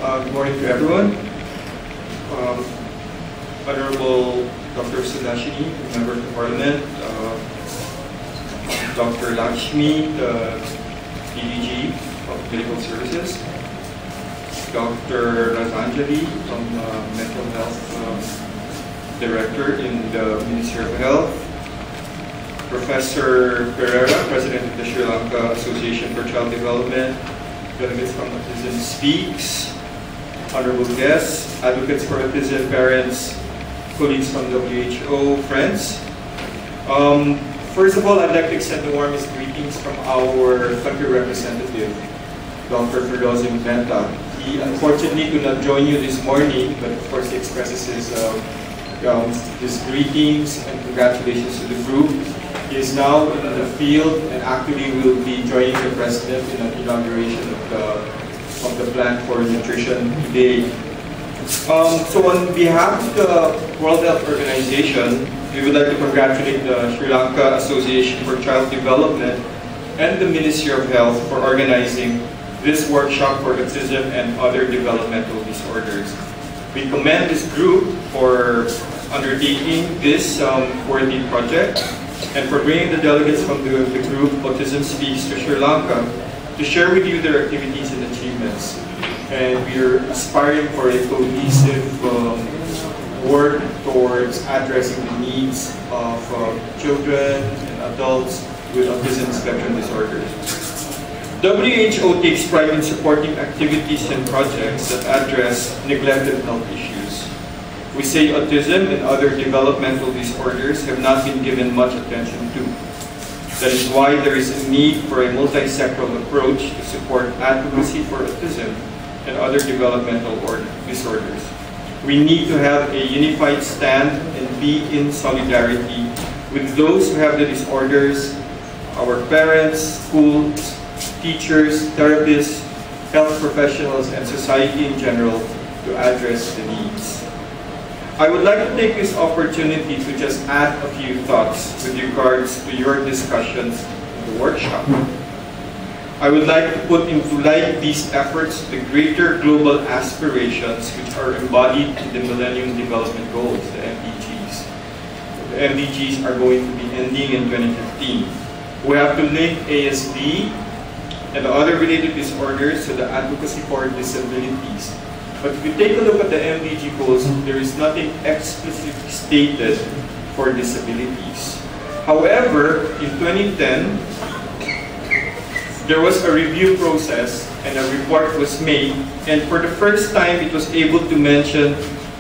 Good morning to everyone. Honorable Dr. Sudashini, Member of the Parliament, Dr. Lakshmi, the DDG of Medical Services, Dr. Razanjali from Mental Health Director in the Ministry of Health, Professor Pereira, President of the Sri Lanka Association for Child Development, delegates from Autism Speaks, honorable guests, advocates for autism parents, colleagues from WHO, friends. First of all, I'd like to extend the warmest greetings from our country representative, Dr. Firdaus Menta. He unfortunately could not join you this morning, but of course he expresses his greetings and congratulations to the group. He is now in the field and actually will be joining the President in an inauguration of the Plan for Nutrition today. So on behalf of the World Health Organization, we would like to congratulate the Sri Lanka Association for Child Development and the Ministry of Health for organizing this workshop for autism and other developmental disorders. We commend this group for undertaking this worthy project and for bringing the delegates from the group Autism Speaks to Sri Lanka to share with you their activities and achievements. And we are aspiring for a cohesive work towards addressing the needs of children and adults with autism spectrum disorders. WHO takes pride in supporting activities and projects that address neglected health issues. We say autism and other developmental disorders have not been given much attention to. That is why there is a need for a multi-sectoral approach to support advocacy for autism and other developmental disorders. We need to have a unified stand and be in solidarity with those who have the disorders, our parents, schools, teachers, therapists, health professionals, and society in general to address the needs. I would like to take this opportunity to just add a few thoughts with regards to your discussions in the workshop. I would like to put into light these efforts to the greater global aspirations which are embodied in the Millennium Development Goals, the MDGs. The MDGs are going to be ending in 2015. We have to link ASD and the other related disorders to the advocacy for disabilities. But if you take a look at the MDG goals, there is nothing explicitly stated for disabilities. However, in 2010, there was a review process and a report was made, and for the first time it was able to mention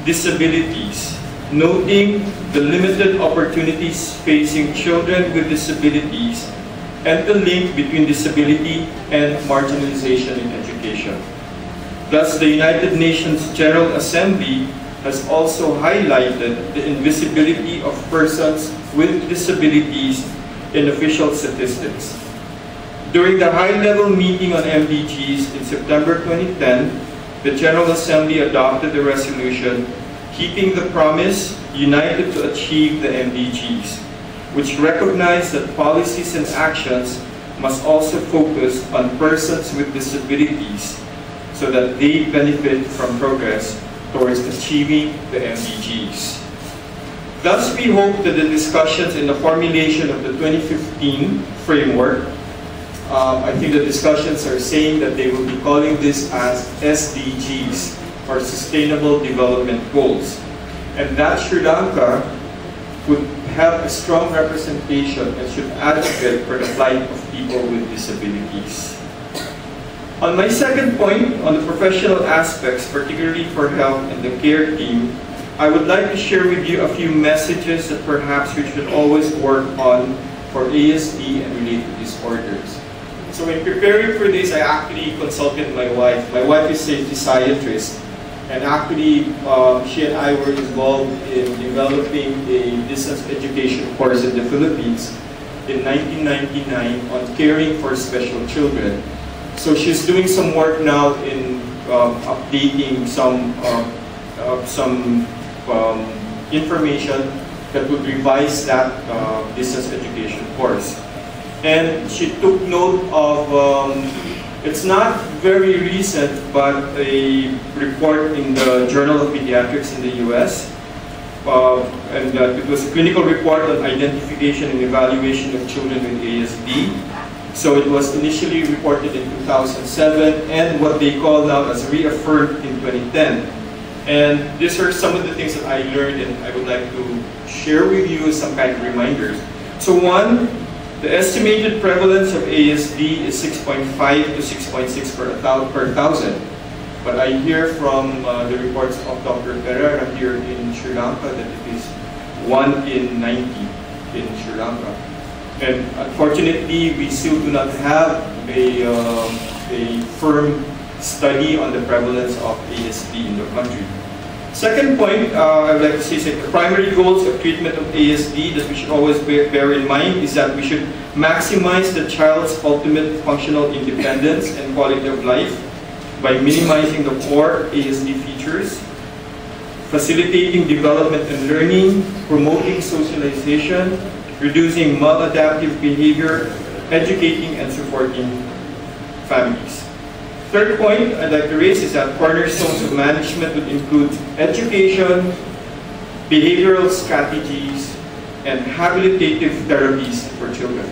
disabilities, noting the limited opportunities facing children with disabilities and the link between disability and marginalization in education. Thus, the United Nations General Assembly has also highlighted the invisibility of persons with disabilities in official statistics. During the high-level meeting on MDGs in September 2010, the General Assembly adopted a resolution keeping the promise united to achieve the MDGs, which recognized that policies and actions must also focus on persons with disabilities so that they benefit from progress towards achieving the MDGs. Thus, we hope that the discussions in the formulation of the 2015 framework, I think the discussions are saying that they will be calling this as SDGs, or Sustainable Development Goals, and that Sri Lanka would have a strong representation and should advocate for the plight of people with disabilities. On my second point, on the professional aspects, particularly for health and the care team, I would like to share with you a few messages that perhaps we should always work on for ASD and related disorders. So in preparing for this, I actually consulted my wife. My wife is a physiatrist, and actually she and I were involved in developing a distance education course in the Philippines in 1999 on caring for special children. So she's doing some work now in updating some information that would revise that distance education course. And she took note of It's not very recent, but a report in the Journal of Pediatrics in the US, it was a clinical report on identification and evaluation of children with ASD. So it was initially reported in 2007 and what they call now as reaffirmed in 2010. And these are some of the things that I learned and I would like to share with you as some kind of reminders. So one, the estimated prevalence of ASD is 6.5 to 6.6 per thousand. But I hear from the reports of Dr. Pereira here in Sri Lanka that it is 1 in 90 in Sri Lanka. And unfortunately, we still do not have a firm study on the prevalence of ASD in the country. Second point, I would like to say is that the primary goals of treatment of ASD that we should always bear in mind is that we should maximize the child's ultimate functional independence and quality of life by minimizing the core ASD features, facilitating development and learning, promoting socialization, reducing maladaptive behavior, educating and supporting families. Third point I'd like to raise is that cornerstones of management would include education, behavioral strategies, and habilitative therapies for children.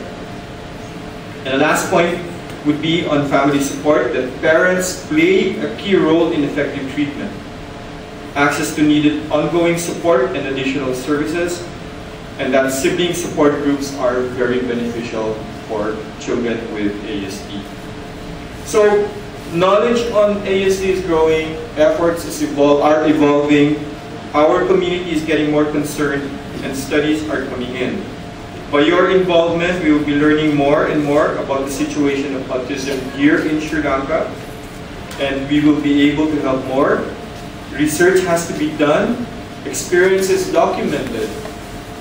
And the last point would be on family support, that parents play a key role in effective treatment. Access to needed ongoing support and additional services, and that sibling support groups are very beneficial for children with ASD. So, knowledge on ASD is growing, efforts are evolving, our community is getting more concerned, and studies are coming in. By your involvement, we will be learning more and more about the situation of autism here in Sri Lanka, and we will be able to help more. Research has to be done, experiences documented.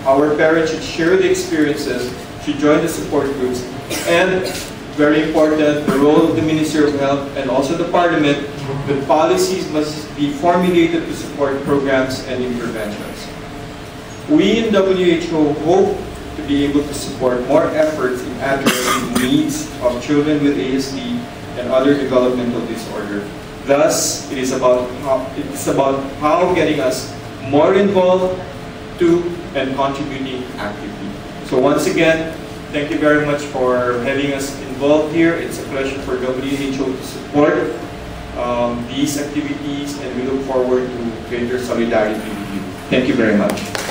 Our parents should share the experiences, should join the support groups, and very important, the role of the Ministry of Health and also the Parliament, the policies must be formulated to support programs and interventions. We in WHO hope to be able to support more efforts in addressing the needs of children with ASD and other developmental disorder. Thus, it is about how getting us more involved to and contributing actively. So once again, thank you very much for having us involved here. It's a pleasure for WHO to support these activities, and we look forward to greater solidarity with you. Thank you very much.